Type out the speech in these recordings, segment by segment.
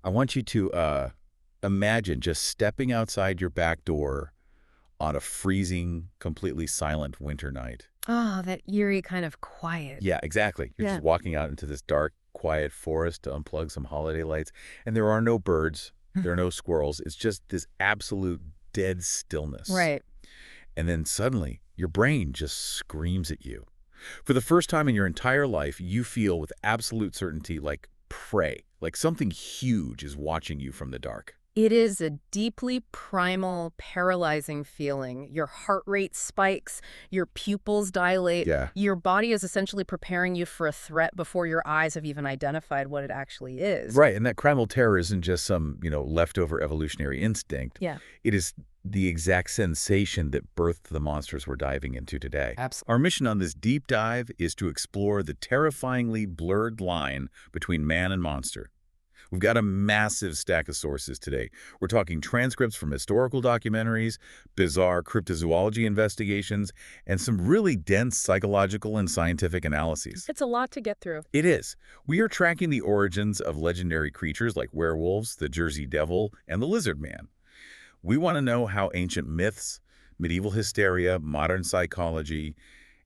I want you to imagine just stepping outside your back door on a freezing, completely silent winter night. Oh, that eerie kind of quiet. Yeah, exactly. You're Yeah. just walking out into this dark, quiet forest to unplug some holiday lights, and there are no birds, there are no squirrels. It's just this absolute dead stillness. Right. And then suddenly, your brain just screams at you. For the first time in your entire life, you feel with absolute certainty like prey, like something huge is watching you from the dark. It is a deeply primal, paralyzing feeling. Your heart rate spikes, your pupils dilate. Yeah. Your body is essentially preparing you for a threat before your eyes have even identified what it actually is. Right, and that primal terror isn't just some, leftover evolutionary instinct. Yeah. It is the exact sensation that birthed the monsters we're diving into today. Absolutely. Our mission on this deep dive is to explore the terrifyingly blurred line between man and monster. We've got a massive stack of sources today. We're talking transcripts from historical documentaries, bizarre cryptozoology investigations, and some really dense psychological and scientific analyses. It's a lot to get through. It is. We are tracking the origins of legendary creatures like werewolves, the Jersey Devil, and the Lizard Man. We want to know how ancient myths, medieval hysteria, modern psychology,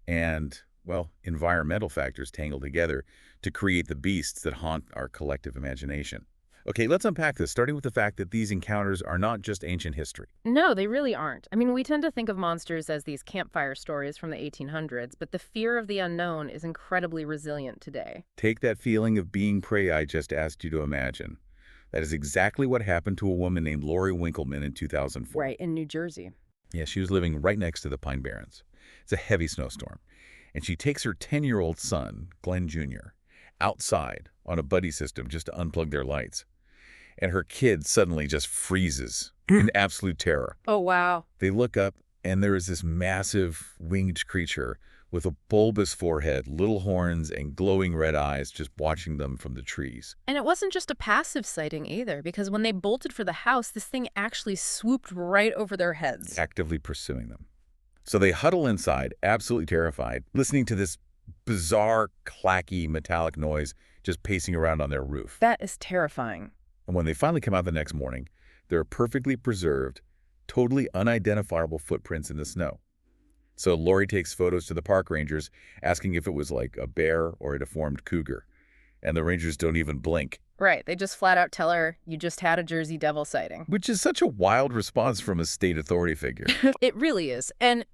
and, well, environmental factors tangle together to create the beasts that haunt our collective imagination. Okay, let's unpack this, starting with the fact that these encounters are not just ancient history. No, they really aren't. I mean, we tend to think of monsters as these campfire stories from the 1800s, but the fear of the unknown is incredibly resilient today. Take that feeling of being prey I just asked you to imagine. That is exactly what happened to a woman named Lori Winkleman in 2004. Right, in New Jersey. Yeah, she was living right next to the Pine Barrens. It's a heavy snowstorm. And she takes her 10-year-old son, Glenn Jr., outside on a buddy system just to unplug their lights. And her kid suddenly just freezes in absolute terror. Oh, wow. They look up, and there is this massive winged creature with a bulbous forehead, little horns, and glowing red eyes just watching them from the trees. And it wasn't just a passive sighting either, because when they bolted for the house, this thing actually swooped right over their heads. Actively pursuing them. So they huddle inside, absolutely terrified, listening to this bizarre, clacky, metallic noise just pacing around on their roof. That is terrifying. And when they finally come out the next morning, there are perfectly preserved, totally unidentifiable footprints in the snow. So Lori takes photos to the park rangers, asking if it was like a bear or a deformed cougar. And the rangers don't even blink. Right, they just flat out tell her, you just had a Jersey Devil sighting. Which is such a wild response from a state authority figure. It really is. And,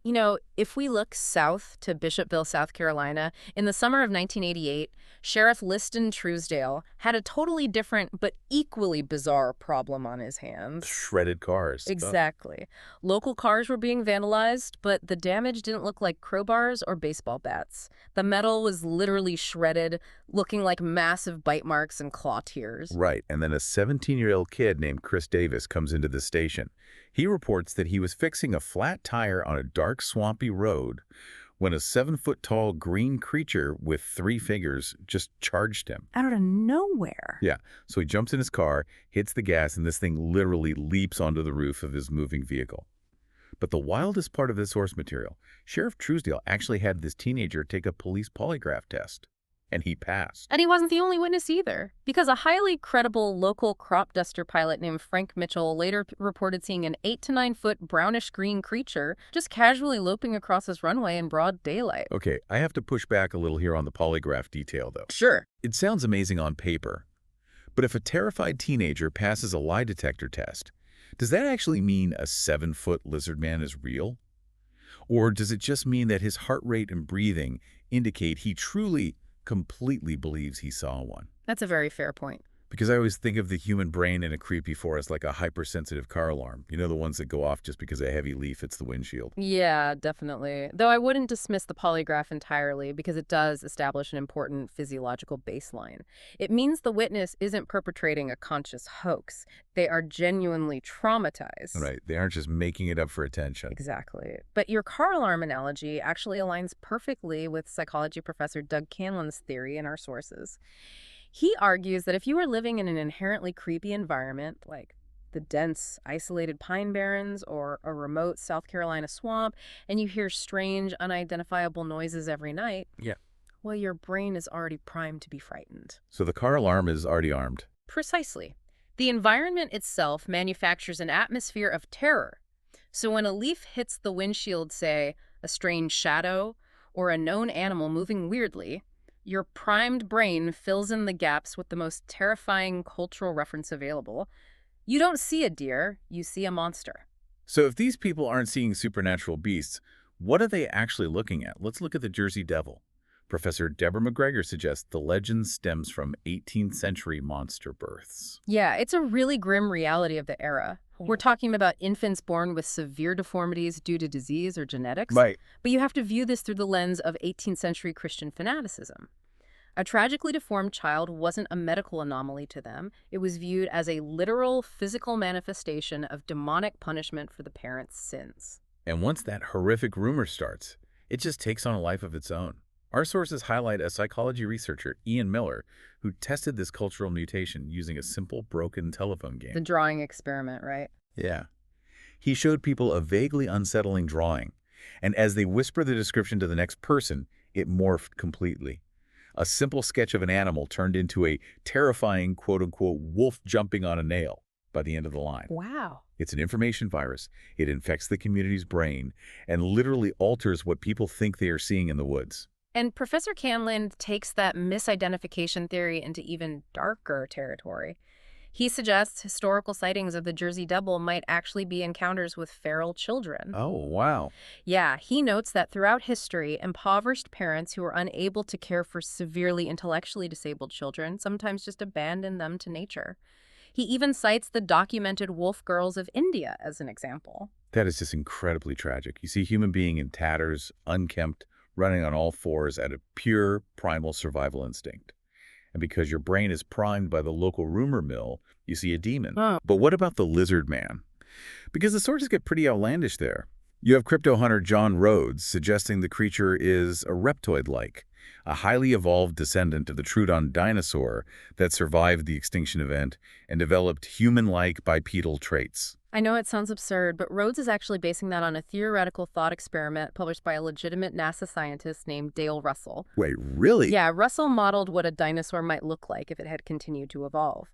if we look south to Bishopville, South Carolina, in the summer of 1988, Sheriff Liston Truesdale had a totally different but equally bizarre problem on his hands. Shredded cars. Exactly. Local cars were being vandalized, but the damage didn't look like crowbars or baseball bats. The metal was literally shredded, looking like massive bite marks and claw tears. Right, and then a 17-year-old kid named Chris Davis comes into the station. He reports that he was fixing a flat tire on a dark, swampy road when a 7-foot-tall green creature with 3 fingers just charged him. Out of nowhere. Yeah, so he jumps in his car, hits the gas, and this thing literally leaps onto the roof of his moving vehicle. But the wildest part of this source material, Sheriff Truesdale actually had this teenager take a police polygraph test. And he passed. And he wasn't the only witness either, because a highly credible local crop duster pilot named Frank Mitchell later reported seeing an 8 to 9 foot brownish-green creature just casually loping across his runway in broad daylight. Okay, I have to push back a little here on the polygraph detail, though. Sure. It sounds amazing on paper, but if a terrified teenager passes a lie detector test, does that actually mean a 7-foot lizard man is real? Or does it just mean that his heart rate and breathing indicate he truly completely believes he saw one? That's a very fair point. Because I always think of the human brain in a creepy forest like a hypersensitive car alarm. You know, the ones that go off just because a heavy leaf hits the windshield. Yeah, definitely. Though I wouldn't dismiss the polygraph entirely because it does establish an important physiological baseline. It means the witness isn't perpetrating a conscious hoax. They are genuinely traumatized. Right. They aren't just making it up for attention. Exactly. But your car alarm analogy actually aligns perfectly with psychology professor Doug Canlan's theory in our sources. He argues that if you are living in an inherently creepy environment, like the dense, isolated Pine Barrens or a remote South Carolina swamp, and you hear strange, unidentifiable noises every night, well, your brain is already primed to be frightened. So the car alarm is already armed. Precisely. The environment itself manufactures an atmosphere of terror. So when a leaf hits the windshield, say, a strange shadow or a known animal moving weirdly, your primed brain fills in the gaps with the most terrifying cultural reference available. You don't see a deer, you see a monster. So if these people aren't seeing supernatural beasts, what are they actually looking at? Let's look at the Jersey Devil. Professor Deborah McGregor suggests the legend stems from 18th century monster births. Yeah, it's a really grim reality of the era. We're talking about infants born with severe deformities due to disease or genetics. Right. But you have to view this through the lens of 18th century Christian fanaticism. A tragically deformed child wasn't a medical anomaly to them. It was viewed as a literal physical manifestation of demonic punishment for the parents' sins. And once that horrific rumor starts, it just takes on a life of its own. Our sources highlight a psychology researcher, Ian Miller, who tested this cultural mutation using a simple broken telephone game. The drawing experiment, right? Yeah. He showed people a vaguely unsettling drawing, and as they whisper the description to the next person, it morphed completely. A simple sketch of an animal turned into a terrifying, quote-unquote, wolf jumping on a nail by the end of the line. Wow. It's an information virus. It infects the community's brain and literally alters what people think they are seeing in the woods. And Professor Canland takes that misidentification theory into even darker territory. He suggests historical sightings of the Jersey Devil might actually be encounters with feral children. Oh, wow. Yeah, he notes that throughout history, impoverished parents who were unable to care for severely intellectually disabled children sometimes just abandoned them to nature. He even cites the documented wolf girls of India as an example. That is just incredibly tragic. You see a human being in tatters, unkempt, running on all fours at a pure primal survival instinct. And because your brain is primed by the local rumor mill, you see a demon. Oh. But what about the lizard man? Because the sources get pretty outlandish there. You have crypto hunter John Rhodes suggesting the creature is a reptoid-like, a highly evolved descendant of the Troodon dinosaur that survived the extinction event and developed human-like bipedal traits. I know it sounds absurd, but Rhodes is actually basing that on a theoretical thought experiment published by a legitimate NASA scientist named Dale Russell. Wait, really? Yeah, Russell modeled what a dinosaur might look like if it had continued to evolve.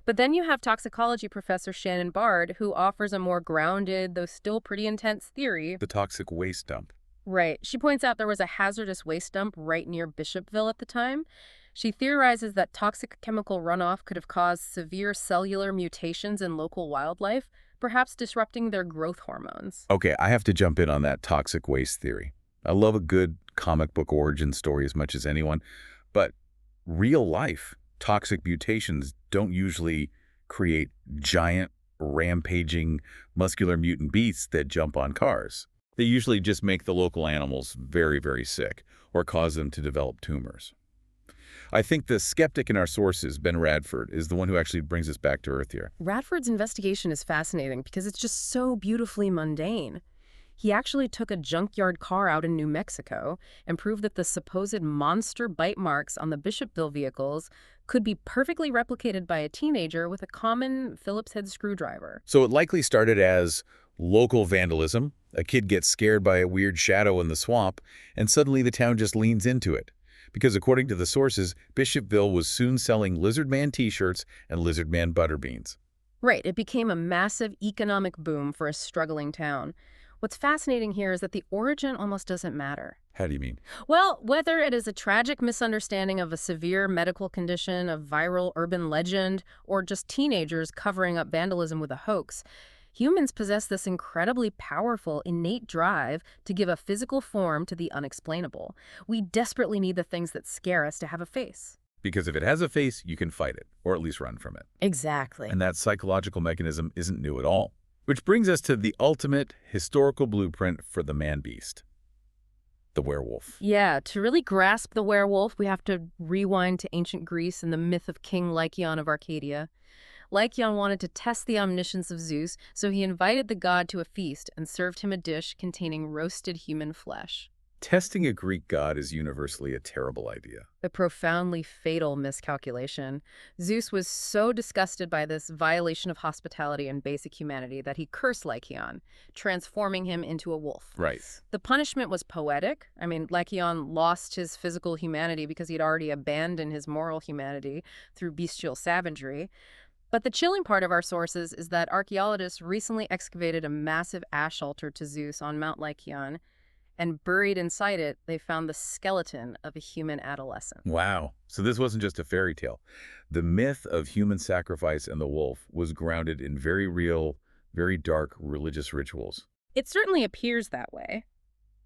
But then you have toxicology professor Shannon Bard, who offers a more grounded, though still pretty intense theory. The toxic waste dump. Right. She points out there was a hazardous waste dump right near Bishopville at the time. She theorizes that toxic chemical runoff could have caused severe cellular mutations in local wildlife, perhaps disrupting their growth hormones. Okay, I have to jump in on that toxic waste theory. I love a good comic book origin story as much as anyone, but real life toxic mutations don't usually create giant, rampaging, muscular mutant beasts that jump on cars. They usually just make the local animals very, very sick or cause them to develop tumors. I think the skeptic in our sources, Ben Radford, is the one who actually brings us back to earth here. Radford's investigation is fascinating because it's just so beautifully mundane. He actually took a junkyard car out in New Mexico and proved that the supposed monster bite marks on the Bishopville vehicles could be perfectly replicated by a teenager with a common Phillips head screwdriver. So it likely started as local vandalism. A kid gets scared by a weird shadow in the swamp, and suddenly the town just leans into it. Because according to the sources, Bishopville was soon selling Lizard Man t-shirts and Lizard Man butterbeans. Right, it became a massive economic boom for a struggling town. What's fascinating here is that the origin almost doesn't matter. How do you mean? Well, whether it is a tragic misunderstanding of a severe medical condition, a viral urban legend, or just teenagers covering up vandalism with a hoax, humans possess this incredibly powerful, innate drive to give a physical form to the unexplainable. We desperately need the things that scare us to have a face. Because if it has a face, you can fight it, or at least run from it. Exactly. And that psychological mechanism isn't new at all. Which brings us to the ultimate historical blueprint for the man-beast, the werewolf. Yeah, to really grasp the werewolf, we have to rewind to ancient Greece and the myth of King Lycaon of Arcadia. Lycaon wanted to test the omniscience of Zeus, so he invited the god to a feast and served him a dish containing roasted human flesh. Testing a Greek god is universally a terrible idea. A profoundly fatal miscalculation. Zeus was so disgusted by this violation of hospitality and basic humanity that he cursed Lycaon, transforming him into a wolf. Right. The punishment was poetic. I mean, Lycaon lost his physical humanity because he'd already abandoned his moral humanity through bestial savagery. But the chilling part of our sources is that archaeologists recently excavated a massive ash altar to Zeus on Mount Lycaon, and buried inside it, they found the skeleton of a human adolescent. Wow. So this wasn't just a fairy tale. The myth of human sacrifice and the wolf was grounded in very real, very dark religious rituals. It certainly appears that way,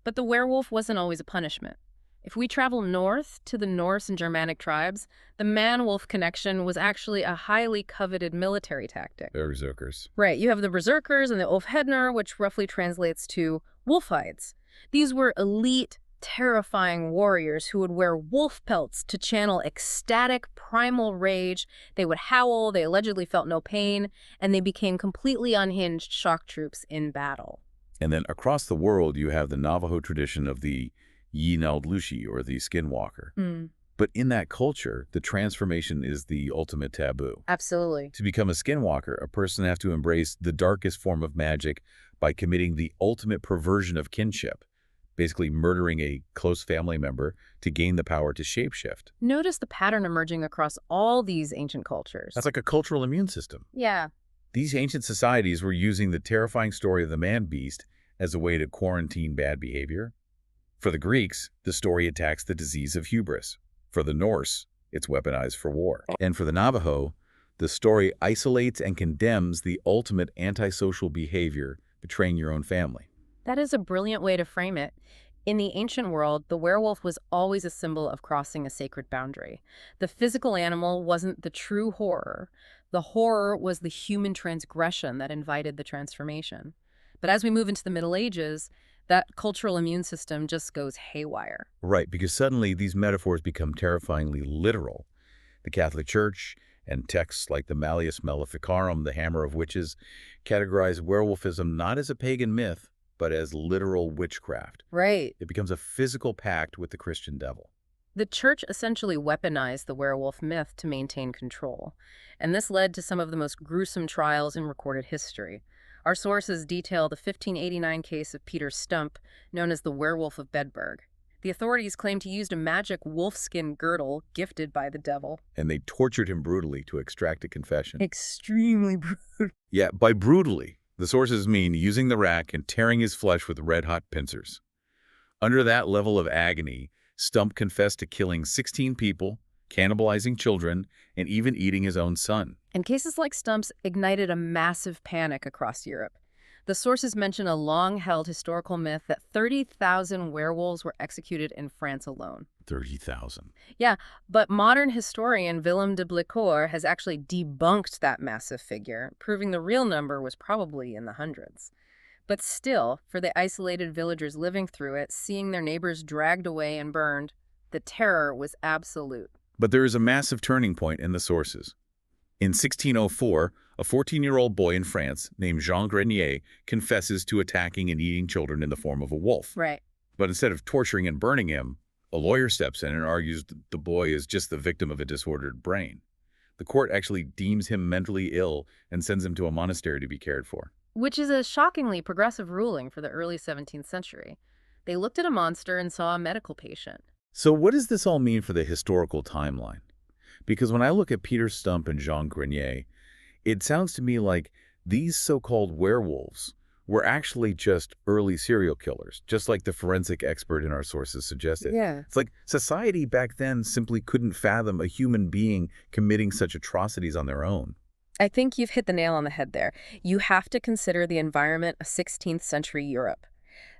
but the werewolf wasn't always a punishment. If we travel north to the Norse and Germanic tribes, the man-wolf connection was actually a highly coveted military tactic. Berserkers. Right, you have the berserkers and the Ulfhednar, which roughly translates to wolfhides. These were elite, terrifying warriors who would wear wolf pelts to channel ecstatic, primal rage. They would howl, they allegedly felt no pain, and they became completely unhinged shock troops in battle. And then across the world, you have the Navajo tradition of the Yinaldlushi, or the skinwalker. But in that culture, the transformation is the ultimate taboo. Absolutely. To become a skinwalker, a person has to embrace the darkest form of magic by committing the ultimate perversion of kinship, basically murdering a close family member to gain the power to shapeshift. Notice the pattern emerging across all these ancient cultures. That's like a cultural immune system. Yeah. These ancient societies were using the terrifying story of the man-beast as a way to quarantine bad behavior. For the Greeks, the story attacks the disease of hubris. For the Norse, it's weaponized for war. And for the Navajo, the story isolates and condemns the ultimate antisocial behavior, betraying your own family. That is a brilliant way to frame it. In the ancient world, the werewolf was always a symbol of crossing a sacred boundary. The physical animal wasn't the true horror. The horror was the human transgression that invited the transformation. But as we move into the Middle Ages, that cultural immune system just goes haywire. Right, because suddenly these metaphors become terrifyingly literal. The Catholic Church and texts like the Malleus Maleficarum, the Hammer of Witches, categorize werewolfism not as a pagan myth, but as literal witchcraft. Right. It becomes a physical pact with the Christian devil. The church essentially weaponized the werewolf myth to maintain control, and this led to some of the most gruesome trials in recorded history. Our sources detail the 1589 case of Peter Stump, known as the Werewolf of Bedburg. The authorities claimed he used a magic wolfskin girdle gifted by the devil. And they tortured him brutally to extract a confession. Extremely brutal. Yeah, by brutally, the sources mean using the rack and tearing his flesh with red-hot pincers. Under that level of agony, Stump confessed to killing 16 people, cannibalizing children, and even eating his own son. And cases like Stump's ignited a massive panic across Europe. The sources mention a long-held historical myth that 30,000 werewolves were executed in France alone. 30,000. Yeah, but modern historian Willem de Blicoeur has actually debunked that massive figure, proving the real number was probably in the hundreds. But still, for the isolated villagers living through it, seeing their neighbors dragged away and burned, the terror was absolute. But there is a massive turning point in the sources. In 1604, a 14-year-old boy in France named Jean Grenier confesses to attacking and eating children in the form of a wolf. Right. But instead of torturing and burning him, a lawyer steps in and argues that the boy is just the victim of a disordered brain. The court actually deems him mentally ill and sends him to a monastery to be cared for. Which is a shockingly progressive ruling for the early 17th century. They looked at a monster and saw a medical patient. So what does this all mean for the historical timeline? Because when I look at Peter Stump and Jean Grenier, it sounds to me like these so-called werewolves were actually just early serial killers, just like the forensic expert in our sources suggested. Yeah. It's like society back then simply couldn't fathom a human being committing such atrocities on their own. I think you've hit the nail on the head there. You have to consider the environment of 16th century Europe.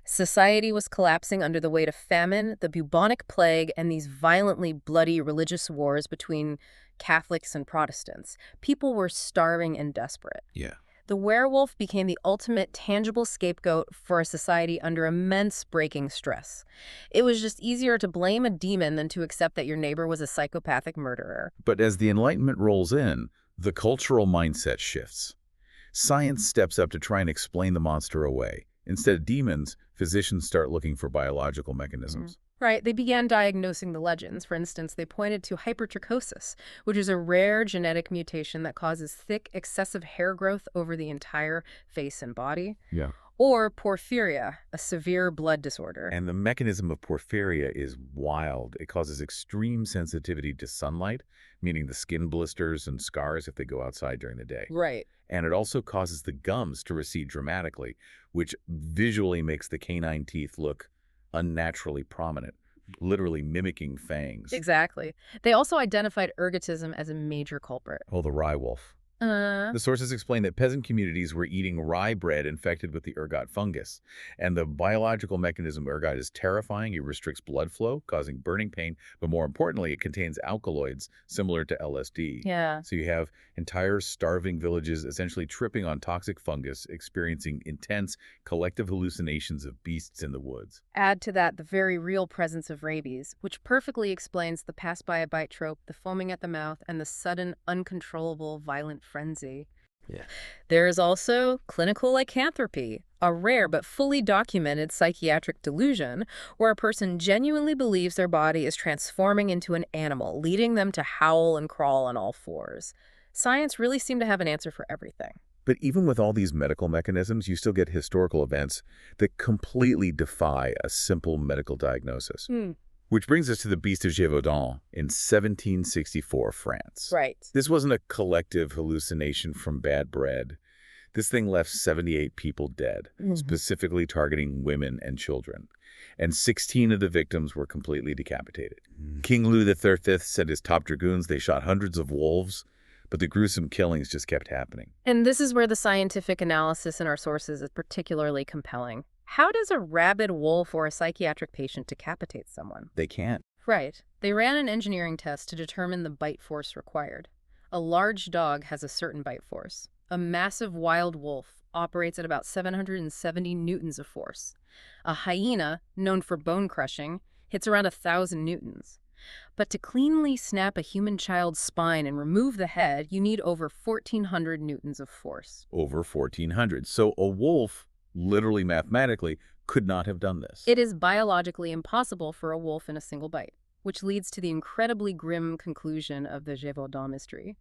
Society was collapsing under the weight of famine, the bubonic plague, and these violently bloody religious wars between Catholics and Protestants. People were starving and desperate. Yeah. The werewolf became the ultimate tangible scapegoat for a society under immense breaking stress. It was just easier to blame a demon than to accept that your neighbor was a psychopathic murderer. But as the Enlightenment rolls in, the cultural mindset shifts. Science steps up to try and explain the monster away. Instead of demons, physicians start looking for biological mechanisms. Right, they began diagnosing the legends. For instance, they pointed to hypertrichosis, which is a rare genetic mutation that causes thick, excessive hair growth over the entire face and body. Yeah. Or porphyria, a severe blood disorder. And the mechanism of porphyria is wild. It causes extreme sensitivity to sunlight, meaning the skin blisters and scars if they go outside during the day. Right. And it also causes the gums to recede dramatically, which visually makes the canine teeth look unnaturally prominent, literally mimicking fangs. Exactly. They also identified ergotism as a major culprit. Oh, the rye wolf. The sources explain that peasant communities were eating rye bread infected with the ergot fungus. And the biological mechanism ergot is terrifying. It restricts blood flow, causing burning pain. But more importantly, it contains alkaloids similar to LSD. Yeah. So you have entire starving villages essentially tripping on toxic fungus, experiencing intense collective hallucinations of beasts in the woods. Add to that the very real presence of rabies, which perfectly explains the pass-by-a-bite trope, the foaming at the mouth, and the sudden, uncontrollable, violent frenzy. Yeah. There is also clinical lycanthropy, a rare but fully documented psychiatric delusion where a person genuinely believes their body is transforming into an animal, leading them to howl and crawl on all fours. Science really seemed to have an answer for everything. But even with all these medical mechanisms, you still get historical events that completely defy a simple medical diagnosis. Which brings us to the Beast of Gévaudan in 1764 France. Right. This wasn't a collective hallucination from bad bread. This thing left 78 people dead, specifically targeting women and children. And 16 of the victims were completely decapitated. King Louis XIII sent his top dragoons. They shot hundreds of wolves, but the gruesome killings just kept happening. And this is where the scientific analysis in our sources is particularly compelling. How does a rabid wolf or a psychiatric patient decapitate someone? They can't. Right. They ran an engineering test to determine the bite force required. A large dog has a certain bite force. A massive wild wolf operates at about 770 newtons of force. A hyena, known for bone crushing, hits around 1,000 newtons. But to cleanly snap a human child's spine and remove the head, you need over 1,400 newtons of force. Over 1,400. So a wolf, literally mathematically, could not have done this. It is biologically impossible for a wolf in a single bite, which leads to the incredibly grim conclusion of the Gévaudan mystery.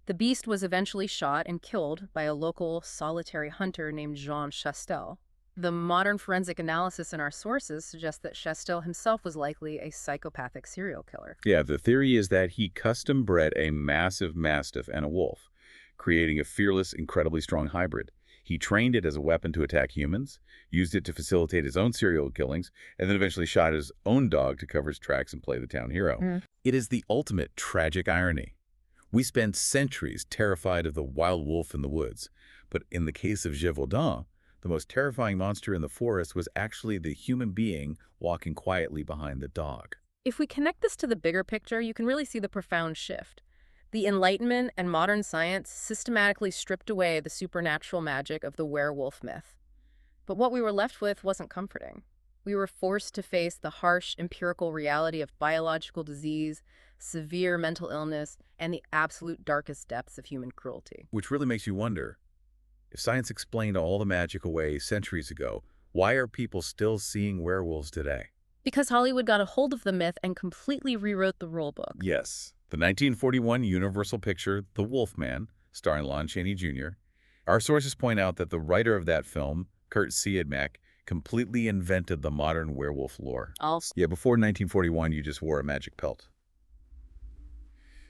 The beast was eventually shot and killed by a local solitary hunter named Jean Chastel. The modern forensic analysis in our sources suggests that Chastel himself was likely a psychopathic serial killer. Yeah, the theory is that he custom bred a massive mastiff and a wolf, creating a fearless, incredibly strong hybrid. He trained it as a weapon to attack humans, used it to facilitate his own serial killings, and then eventually shot his own dog to cover his tracks and play the town hero. It is the ultimate tragic irony. We spend centuries terrified of the wild wolf in the woods, but in the case of Gévaudan, the most terrifying monster in the forest was actually the human being walking quietly behind the dog. If we connect this to the bigger picture, you can really see the profound shift. The Enlightenment and modern science systematically stripped away the supernatural magic of the werewolf myth. But what we were left with wasn't comforting. We were forced to face the harsh, empirical reality of biological disease, severe mental illness, and the absolute darkest depths of human cruelty. Which really makes you wonder, if science explained all the magic away centuries ago, why are people still seeing werewolves today? Because Hollywood got a hold of the myth and completely rewrote the rulebook. Yes. The 1941 Universal picture, The Wolfman, starring Lon Chaney Jr. Our sources point out that the writer of that film, Kurt Siodmak, completely invented the modern werewolf lore. Yeah, before 1941, you just wore a magic pelt.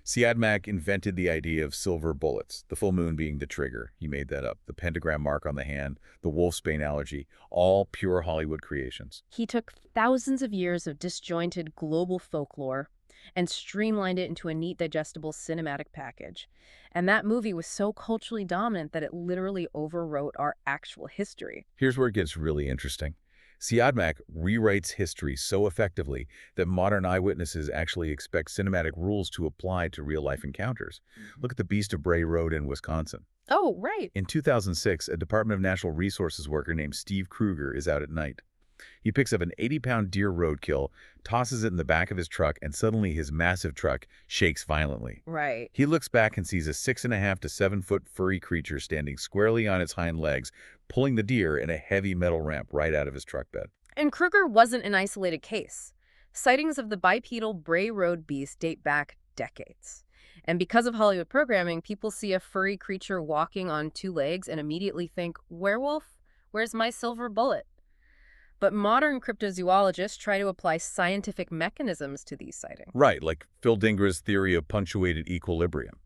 Siodmak invented the idea of silver bullets, the full moon being the trigger. He made that up. The pentagram mark on the hand, the wolfsbane allergy, all pure Hollywood creations. He took thousands of years of disjointed global folklore and streamlined it into a neat, digestible cinematic package. And that movie was so culturally dominant that it literally overwrote our actual history. Here's where it gets really interesting. Siodmak rewrites history so effectively that modern eyewitnesses actually expect cinematic rules to apply to real-life encounters. Look at the Beast of Bray Road in Wisconsin. Oh, right. In 2006, a Department of Natural Resources worker named Steve Kruger is out at night. He picks up an 80-pound deer roadkill, tosses it in the back of his truck, and suddenly his massive truck shakes violently. Right. He looks back and sees a 6.5 to 7 foot furry creature standing squarely on its hind legs, pulling the deer in a heavy metal ramp right out of his truck bed. And Kruger wasn't an isolated case. Sightings of the bipedal Bray Road beast date back decades. And because of Hollywood programming, people see a furry creature walking on two legs and immediately think, werewolf? Where's my silver bullet? But modern cryptozoologists try to apply scientific mechanisms to these sightings. Right, like Phil Dingra's theory of punctuated equilibrium,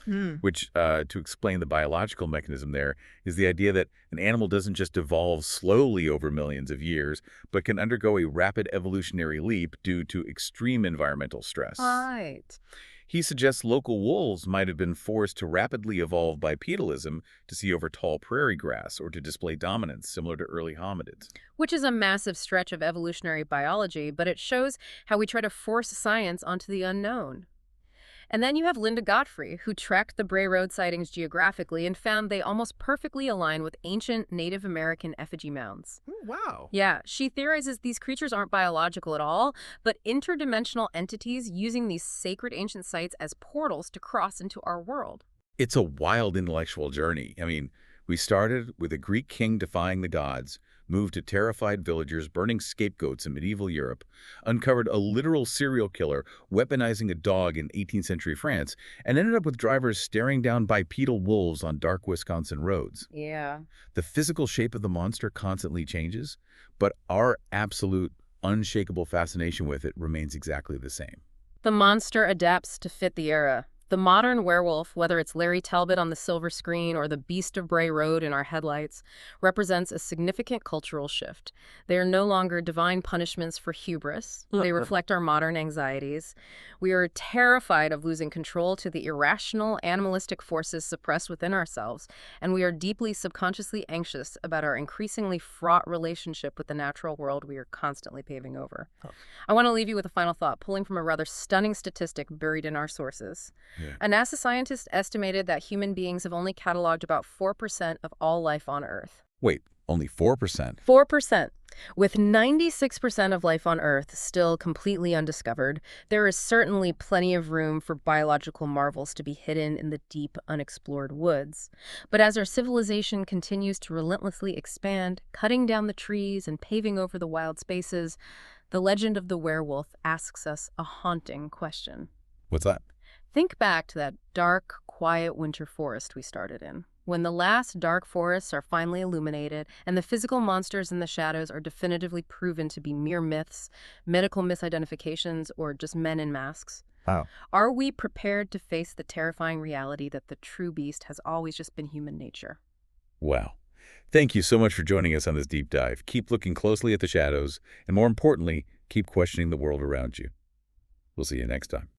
Hmm. which, to explain the biological mechanism there, is the idea that an animal doesn't just evolve slowly over millions of years, but can undergo a rapid evolutionary leap due to extreme environmental stress. Right. He suggests local wolves might have been forced to rapidly evolve bipedalism to see over tall prairie grass or to display dominance similar to early hominids. Which is a massive stretch of evolutionary biology, but it shows how we try to force science onto the unknown. And then you have Linda Godfrey, who tracked the Bray Road sightings geographically and found they almost perfectly align with ancient Native American effigy mounds. Wow. Yeah, she theorizes these creatures aren't biological at all, but interdimensional entities using these sacred ancient sites as portals to cross into our world. It's a wild intellectual journey. I mean, we started with a Greek king defying the gods, moved to terrified villagers burning scapegoats in medieval Europe, uncovered a literal serial killer weaponizing a dog in 18th century France, and ended up with drivers staring down bipedal wolves on dark Wisconsin roads. Yeah. The physical shape of the monster constantly changes, but our absolute, unshakable fascination with it remains exactly the same. The monster adapts to fit the era. The modern werewolf, whether it's Larry Talbot on the silver screen or the Beast of Bray Road in our headlights, represents a significant cultural shift. They are no longer divine punishments for hubris. They reflect our modern anxieties. We are terrified of losing control to the irrational, animalistic forces suppressed within ourselves, and we are deeply subconsciously anxious about our increasingly fraught relationship with the natural world we are constantly paving over. I want to leave you with a final thought, pulling from a rather stunning statistic buried in our sources. Yeah. A NASA scientist estimated that human beings have only cataloged about 4% of all life on Earth. Wait, only 4%? 4%. With 96% of life on Earth still completely undiscovered, there is certainly plenty of room for biological marvels to be hidden in the deep, unexplored woods. But as our civilization continues to relentlessly expand, cutting down the trees and paving over the wild spaces, the legend of the werewolf asks us a haunting question. What's that? Think back to that dark, quiet winter forest we started in. When the last dark forests are finally illuminated and the physical monsters in the shadows are definitively proven to be mere myths, medical misidentifications, or just men in masks, Wow. are we prepared to face the terrifying reality that the true beast has always just been human nature? Wow. Thank you so much for joining us on this deep dive. Keep looking closely at the shadows, and more importantly, keep questioning the world around you. We'll see you next time.